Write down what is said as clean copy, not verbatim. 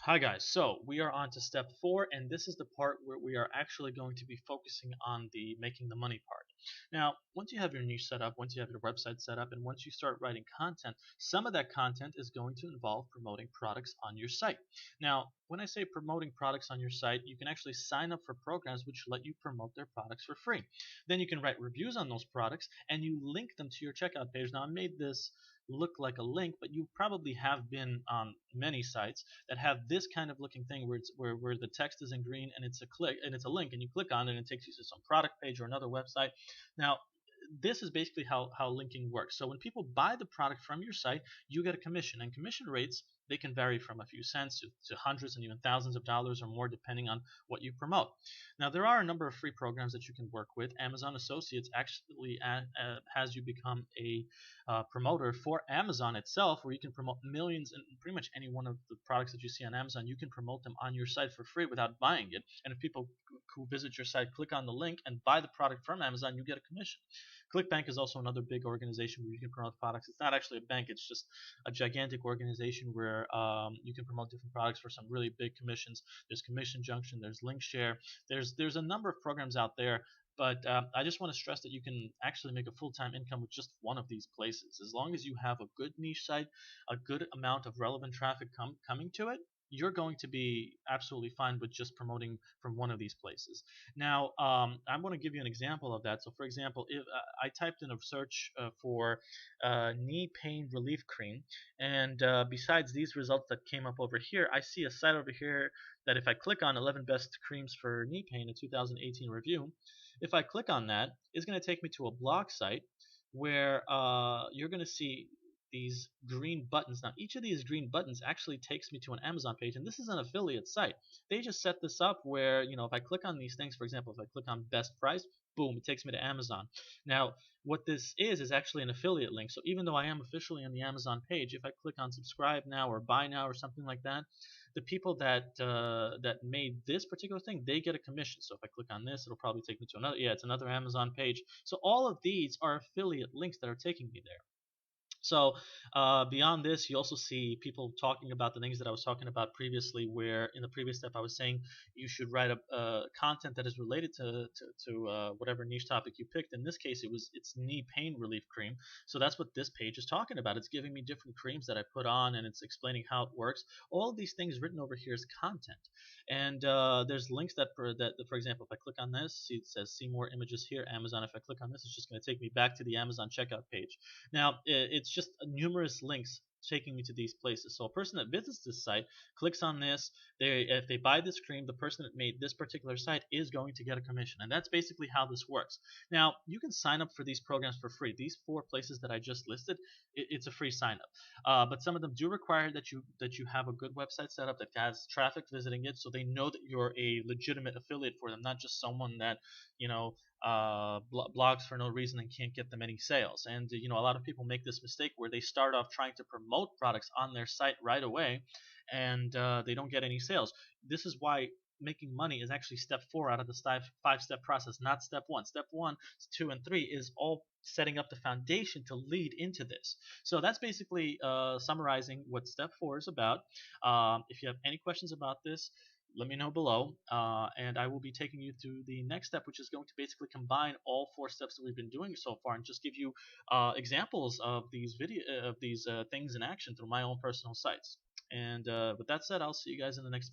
Hi guys, so we are on to step 4, and this is the part where we are actually going to be focusing on the making the money part. Now, once you have your niche set up, once you have your website set up, and once you start writing content, some of that content is going to involve promoting products on your site. Now, when I say promoting products on your site, you can actually sign up for programs which let you promote their products for free. Then you can write reviews on those products and you link them to your checkout page. Now, I made this look like a link, but you probably have been on many sites that have this kind of looking thing where where the text is in green and it's a click and it's a link and you click on it and it takes you to some product page or another website. Now, this is basically how linking works. So when people buy the product from your site, you get a commission, and commission rates, they can vary from a few cents to hundreds and even thousands of dollars or more depending on what you promote. Now, there are a number of free programs that you can work with. Amazon Associates actually has you become a promoter for Amazon itself, where you can promote millions and pretty much any one of the products that you see on Amazon. You can promote them on your site for free without buying it. And if people who visit your site click on the link and buy the product from Amazon, you get a commission. ClickBank is also another big organization where you can promote products. It's not actually a bank; it's just a gigantic organization where you can promote different products for some really big commissions. There's Commission Junction, there's LinkShare, there's a number of programs out there. But I just want to stress that you can actually make a full-time income with just one of these places. As long as you have a good niche site, a good amount of relevant traffic coming to it, you're going to be absolutely fine with just promoting from one of these places. Now, I'm going to give you an example of that. So, for example, if I typed in a search for knee pain relief cream, and besides these results that came up over here, I see a site over here that if I click on 11 best creams for knee pain, a 2018 review, if I click on that, it's going to take me to a blog site where you're going to see these green buttons. Now, each of these green buttons actually takes me to an Amazon page, and this is an affiliate site. They just set this up where, if I click on these things, for example, if I click on best price, boom, it takes me to Amazon. Now, what this is actually an affiliate link. So even though I am officially on the Amazon page, if I click on subscribe now or buy now or something like that, the people that made this particular thing, they get a commission. So if I click on this, it'll probably take me to another. Yeah, it's another Amazon page. So all of these are affiliate links that are taking me there. So beyond this, you also see people talking about the things that I was talking about previously, where in the previous step I was saying you should write a content that is related to whatever niche topic you picked. In this case, it's knee pain relief cream. So that's what this page is talking about. It's giving me different creams that I put on, and it's explaining how it works. All of these things written over here is content, and there's links for example, if I click on this, see it says see more images here, Amazon. If I click on this, it's just going to take me back to the Amazon checkout page. Now, it's just numerous links taking me to these places. So a person that visits this site clicks on this, if they buy this cream, the person that made this particular site is going to get a commission. And that's basically how this works. Now, you can sign up for these programs for free. These 4 places that I just listed, it's a free sign up. But some of them do require that you have a good website set up that has traffic visiting it, so they know that you're a legitimate affiliate for them, not just someone that you know blogs for no reason and can't get them any sales. And a lot of people make this mistake where they start off trying to promote products on their site right away, and they don't get any sales. This is why making money is actually step 4 out of the 5-step process, not step 1. Step 1, 2, and 3 is all setting up the foundation to lead into this. So that's basically summarizing what step 4 is about. If you have any questions about this, let me know below, and I will be taking you to the next step, which is going to basically combine all 4 steps that we've been doing so far and just give you examples of these things in action through my own personal sites. And with that said, I'll see you guys in the next